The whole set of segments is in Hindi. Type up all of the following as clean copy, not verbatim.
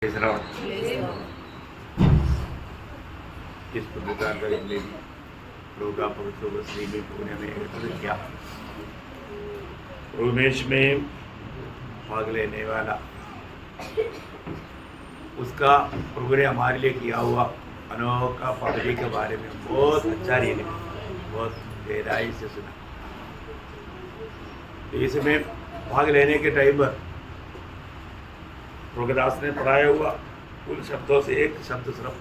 इस पुण्यकाल का दिन में प्रभु का पवित्र श्री में पुण्य में एकत्रित किया। रोमेश में भाग लेने वाला उसका प्रभु ने हमारे लिए किया हुआ अनोखा पदवी के बारे में बहुत अच्छा रीति बहुत गहराई से सुना। इसमें भाग लेने के टाइम पर प्रभुदास ने पढ़ाया हुआ उन शब्दों से एक शब्द सिर्फ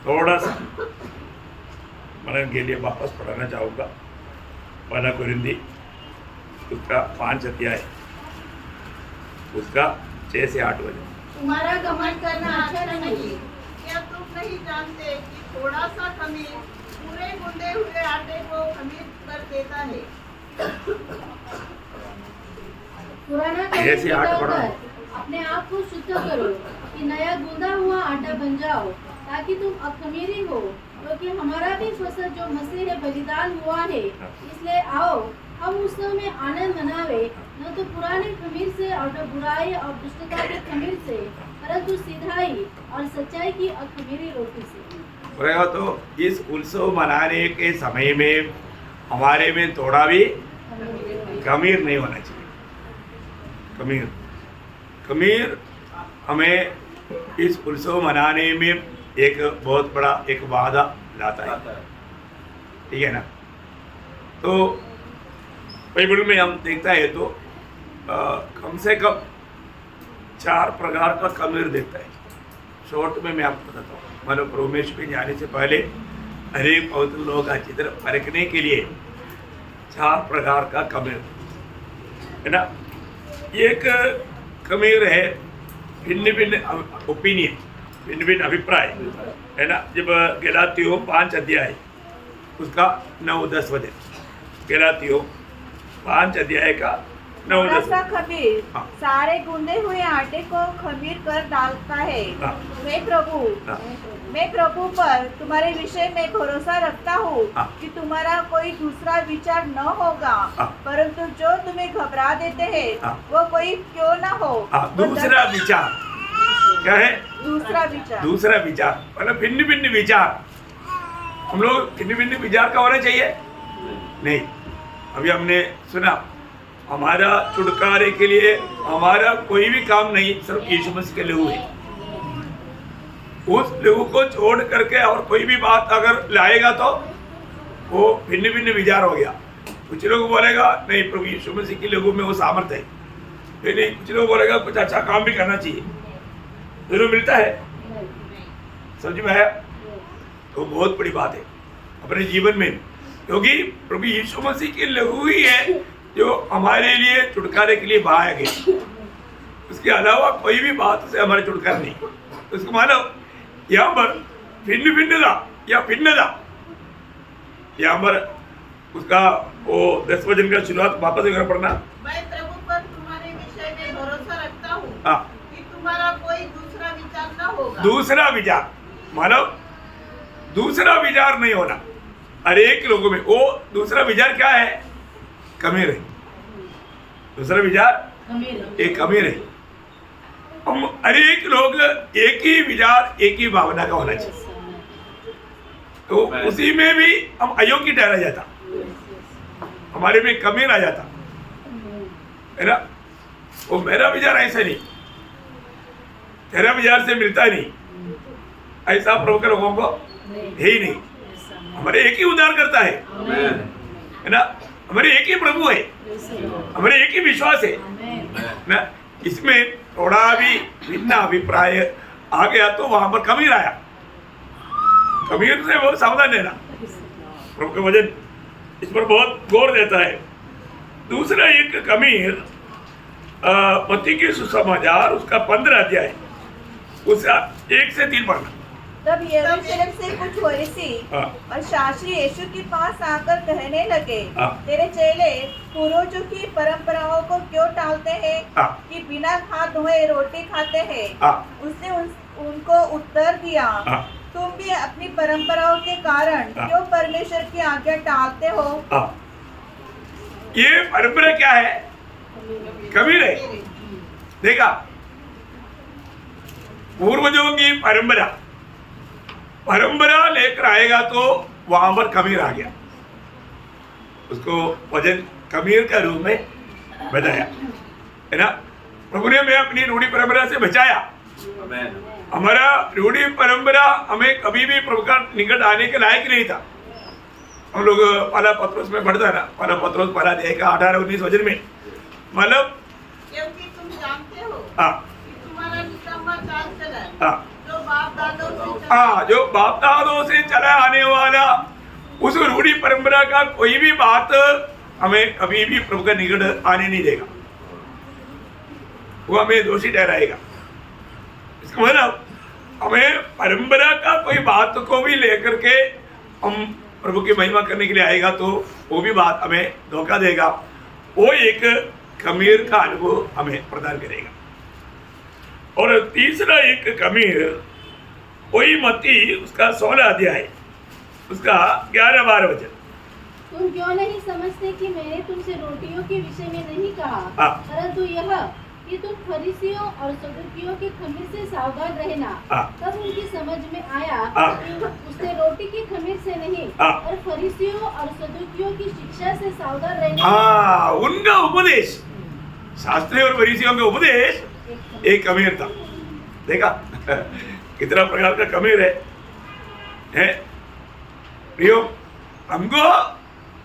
थोड़ा सा मनन के लिए वापस पढ़ाना चाहूँगा। पहला कुरिन्दी उसका 5 अध्याय उसका 6 से 8 बजे। तुम्हारा घमंड करना अच्छा नहीं। क्या तुम नहीं जानते कि थोड़ा सा खमीर पूरे गूंदे हुए आटे को खमीर कर देता है। पुराना ऐसे आठ पढ़ो। अपने आप को शुद्ध करो कि नया गूंदा हुआ आटा बन जाओ, ताकि तुम अखमीरी हो, क्योंकि हमारा भी फसल जो मसीह बलिदान हुआ है। इसलिए आओ हम उत्सव में आनंद मनावे, न तो पुराने खमीर से और न बुराई और दुष्टता के खमीर से, परंतु सीधाई और सच्चाई की अखमीरी रोटी से। तो इस उत्सव मनाने के समय में हमारे में थोड़ा भी खमीर नहीं होना चाहिए। खमीर हमें इस उत्सव मनाने में एक बहुत बड़ा एक वादा लाता है, ठीक है ना। तो बाइबल में हम देखता है तो कम से कम 4 प्रकार का खमीर देता है। शॉर्ट में मैं आपको बताता हूँ। मतलब प्रोमेश में जाने से पहले हरेक पवित्र लोगों का चित्र परखने के लिए 4 प्रकार का खमीर है ना। एक खमीर है भिन्न भिन्न ओपिनियन, भिन्न भिन्न अभिप्राय है ना। जब गलातियों 5 अध्याय उसका 9-10 वचन, गलातियों 5 अध्याय का 9-10 खमीर हाँ। सारे गूंदे हुए आटे को खमीर कर डालता है। हाँ। मैं प्रभु पर तुम्हारे विषय में भरोसा रखता हूँ हाँ। कि तुम्हारा कोई दूसरा विचार न होगा, हाँ। परंतु जो तुम्हें घबरा देते हैं हाँ। वो कोई क्यों न हो। दूसरा विचार क्या है? दूसरा विचार मतलब भिन्न भिन्न विचार। हम लोग भिन्न भिन्न विचार का होना चाहिए नहीं। अभी हमने सुना हमारा छुटकारे के लिए हमारा कोई भी काम नहीं, सिर्फ यीशु मसीह के लिए हुए। उस लहू को छोड़ करके और कोई भी बात अगर लाएगा तो वो भिन्न भिन्न विचार हो गया। कुछ लोग बोलेगा नहीं प्रभु यीशु मसीह के लहू में वो सामर्थ्य है, फिर नहीं कुछ लोग बोलेगा कुछ अच्छा काम भी करना चाहिए। दोनों मिलता है, समझ में आया? तो बहुत बड़ी बात है अपने जीवन में, क्योंकि प्रभु यीशु मसीह के लहू ही है जो हमारे लिए छुटकारे के लिए बहाया गया। उसके अलावा कोई भी बात से हमारे छुटकारा नहीं। उसको मानो यहाँ पर भिन्न भिन्नता या भिन्नता, यहाँ पर उसका वो 10 वचन का शुरुआत वापस एक बार पढ़ना। मैं प्रभु पर तुम्हारे विषय में भरोसा रखता हूँ हाँ। कि तुम्हारा कोई दूसरा विचार न होगा। दूसरा विचार मानो दूसरा विचार नहीं होना। हर एक लोगों में वो दूसरा विचार क्या है? खमीर है। दूसरा विचार एक खमीर है। हम हर एक लोग एक ही विचार एक ही भावना का होना चाहिए, तो उसी में भी हम अयोग्य ठहरा जाता, हमारे में खमीर आ जाता है ना। वो मेरा विचार ऐसा नहीं, तेरा विचार से मिलता नहीं, ऐसा प्रभु के लोगों को है ही नहीं। हमारे एक ही उद्धार करता है ना, हमारे एक ही प्रभु है, हमारे एक ही विश्वास है ना। इसमें थोड़ा भी भिन्न अभिप्राय आ गया तो वहां पर खमीर आया। खमीर से बहुत सावधान रहना। प्रभु के वचन इस पर बहुत गौर देता है। दूसरा एक खमीर मत्ती के सुसमाचार उसका 15 अध्याय उसका 1 से 3 पढ़ना। तब यरूशलेम से कुछ फरीसी और शास्त्री यीशु के पास आकर कहने लगे, तेरे चेले पूर्वजों की परंपराओं को क्यों टालते हैं कि बिना हाथ धोए रोटी खाते हैं। उसने उनको उत्तर दिया, तुम भी अपनी परंपराओं के कारण क्यों परमेश्वर की आज्ञा टालते हो। ये परंपरा क्या है? खमीर है। देखा पूर्वजों की परंपरा लेकर आएगा तो वहां पर कमीर आ गया, उसको वजन कमीर का रूप में बताया है ना। प्रभु ने हमें अपनी रूढ़ी परंपरा से बचाया। हमारा रूढ़ी परंपरा हमें कभी भी प्रभु का निकट आने के लायक नहीं था। हम लोग पहला पत्रोस में पढ़ता है ना, पहला पत्रोस पहला अध्याय का 18-19 वचन में, मतलब क्योंकि तुम जानते हो हाँ कि तुम्हारा निकम्मा चाल चलन हाँ जो बाप दादों से हाँ, जो बाप दादों से चला आने वाला उस रूढ़ी परंपरा का कोई भी बात हमें कभी भी प्रभु का निकट आने नहीं देगा, वो हमें दोषी ठहराएगा। इसका मतलब हमें परंपरा का कोई बात को भी लेकर के हम प्रभु की महिमा करने के लिए आएगा तो वो भी बात हमें धोखा देगा, वो एक खमीर का अनुभव हमें प्रदान करेगा। और तीसरा एक खमीर वही मत्ती उसका 16 अध्याय उसका 11-12 वचन। तुम क्यों नहीं समझते कि मैंने तुमसे रोटियों के विषय में नहीं कहा, परंतु यह कि तुम फरीसियों और सदूकियों के खमीर से सावधान रहना। तब उनकी समझ में आया कि उसने रोटी की खमीर से नहीं और फरीसियों और सदूकियों की शिक्षा से सावधान रहना। उनका उपदेश, शास्त्री और फरीसियों का उपदेश एक खमीर था। देखा कितना प्रकार का खमीर है प्रियो। हमको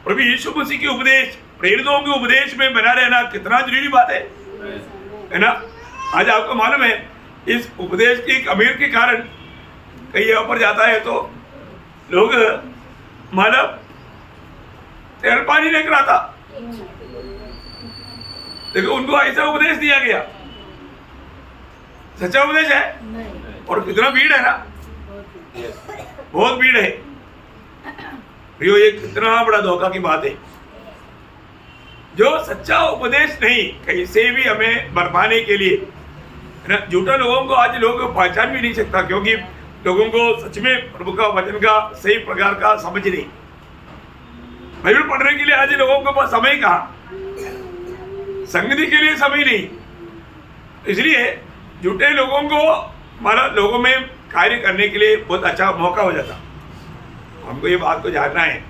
प्रभु यीशु मसीह के उपदेश, प्रेरितों के उपदेश में बना रहना कितना जरूरी बात है ना। आज आपको मालूम है इस उपदेश की खमीर के कारण कहीं यहाँ पर जाता है तो लोग मतलब तेल पानी लेकर आता, देखो उनको ऐसा उपदेश दिया गया, सच्चा उपदेश है और कितना भीड़ है ना, बहुत भीड़ है। प्रियो ये कितना बड़ा धोखा की बात है। जो सच्चा उपदेश नहीं कैसे भी हमें बरपाने के लिए ना, झूठा लोगों को आज लोग पहचान भी नहीं सकता, क्योंकि लोगों को सच में प्रभु का वचन का सही प्रकार का समझ नहीं। बाइबल पढ़ने के लिए आज लोगों के पास समय कहाँ, संगति के लिए समय नहीं, इसलिए झूठे लोगों को हमारा लोगों में कार्य करने के लिए बहुत अच्छा मौका हो जाता। हमको ये बात को जानना है,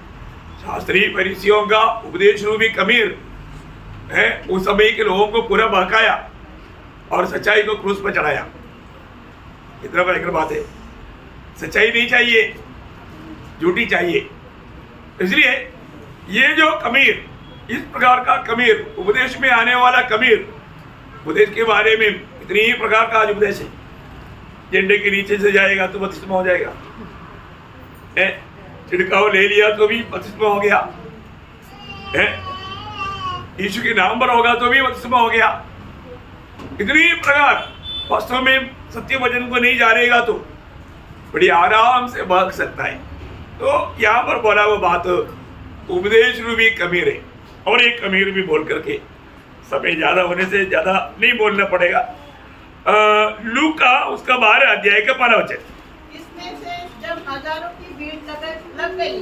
शास्त्री फरीसियों का उपदेश रूपी खमीर है उस समय के लोगों को पूरा बहकाया और सच्चाई को क्रूस पर चढ़ाया। कितना भयंकर बात है। सच्चाई नहीं चाहिए, झूठी चाहिए। इसलिए ये जो खमीर, इस प्रकार का खमीर, उपदेश में आने वाला खमीर, उपदेश के बारे में इतनी ही प्रकार का आज उपदेश है। झंडे के नीचे से जाएगा तो बपतिस्मा हो जाएगा, छिड़काव ले लिया तो भी बपतिस्मा हो गया, यीशु के नाम पर होगा तो भी बपतिस्मा हो गया। इतनी प्रकार वास्तव में सत्य वचन को नहीं जानेगा तो बड़ी आराम से भाग सकता है। तो यहाँ पर बोला वो बात उपदेश रूपी खमीर है। और एक खमीर भी बोल करके समय ज्यादा होने से ज्यादा नहीं बोलना पड़ेगा। लूका उसका 12 अध्याय का 1 वचन। इसमें से जब हजारों की भीड़ लग गई,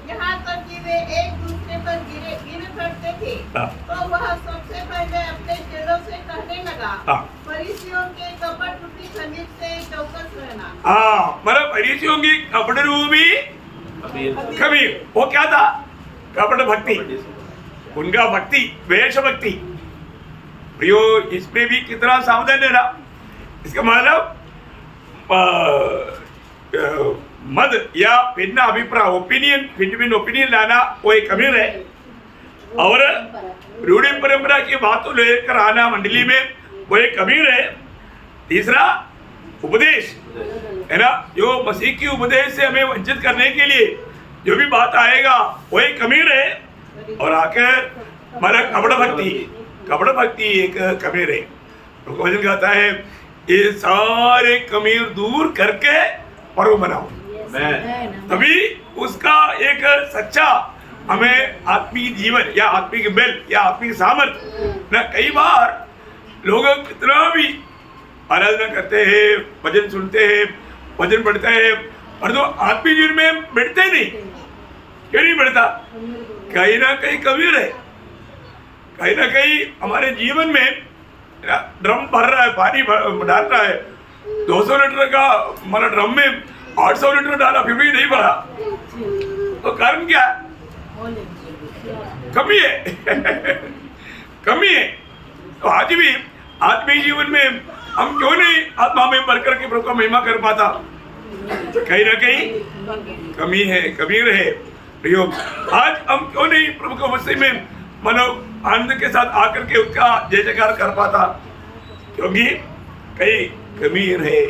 यहाँ तक कि वे एक दूसरे पर गिर पड़ते थे, तो वह सबसे पहले अपने चेलों से कहने लगा, फरीसियों के कपट रूपी खमीर से चौकस रहना। मतलब फरीसियों की कपट रूपी खमीर, वो क्या था? कपट भक्ति, उनका भक्ति, वेश भक्ति। प्रियो इसमें भी कितना सावधान रहना। इसका मतलब मत या भिन्न अभिप्राय, ओपिनियन लाना वो एक खमीर है। और रूढ़ी परंपरा की बातों लेकर आना मंडली में वो एक खमीर है। तीसरा उपदेश है ना, जो मसीह की उपदेश से हमें वंचित करने के लिए जो भी बात आएगा वो एक खमीर है। और आकर हमारा कपड़ भक्ति एक खमीर है। तो वचन कहता है ये सारे खमीर दूर करके पर्व मनाओ, तभी उसका एक सच्चा हमें आत्मिक जीवन या आत्मिक बल या आत्मिक सामर्थ्य ना। कई बार लोग कितना भी आराधना करते हैं, भजन सुनते हैं, भजन पढ़ते हैं, और तो आत्मिक जीवन में बढ़ते नहीं। क्यों नहीं बढ़ता? कहीं ना कहीं खमीर है, कहीं ना कहीं हमारे जीवन में ड्रम भर रहा है, पानी डाल रहा है, 200 लीटर का मतलब ड्रम में 800 लीटर डाला फिर भी नहीं भरा, तो कारण क्या है? कमी है। कमी है। तो आज भी आत्मीय जीवन में हम क्यों नहीं आत्मा में बढ़ करके प्रभु का महिमा कर पाता? कहीं ना कहीं कमी है, कमी रहे प्रयोग। आज हम क्यों नहीं प्रभु को मसीह में मनो आनंद के साथ आकर के उसका जय जयकार कर पाता? क्योंकि कहीं कमी रहे।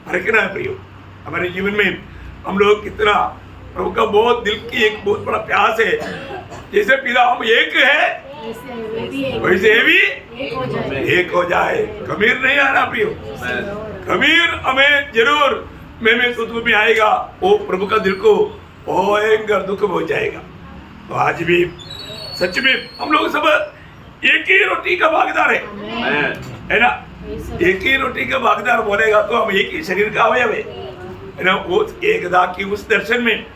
हरकना है प्रयोग। हमारे जीवन में हम लोग कितना प्रभु का बहुत दिल की एक बहुत बड़ा प्यास है, जैसे पिता हम एक है वैसे भी एक हो जाए। कमीर नहीं आना प्रियो, कमीर हमें जरूर में तुझ में आएगा, वो प्रभु का दिल को भयंकर दुख हो जाएगा। तो आज भी सच में हम लोग सब एक ही रोटी का भागीदार है ना? एक ही रोटी का भागीदार बोलेगा तो हम एक ही शरीर का अवयव है ना? वो एकता की उस दर्शन में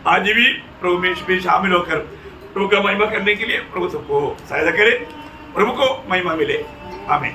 आज भी प्रभु में शामिल होकर प्रभु का महिमा करने के लिए प्रभु सबको सहायता करे, प्रभु को महिमा मिले। आमीन।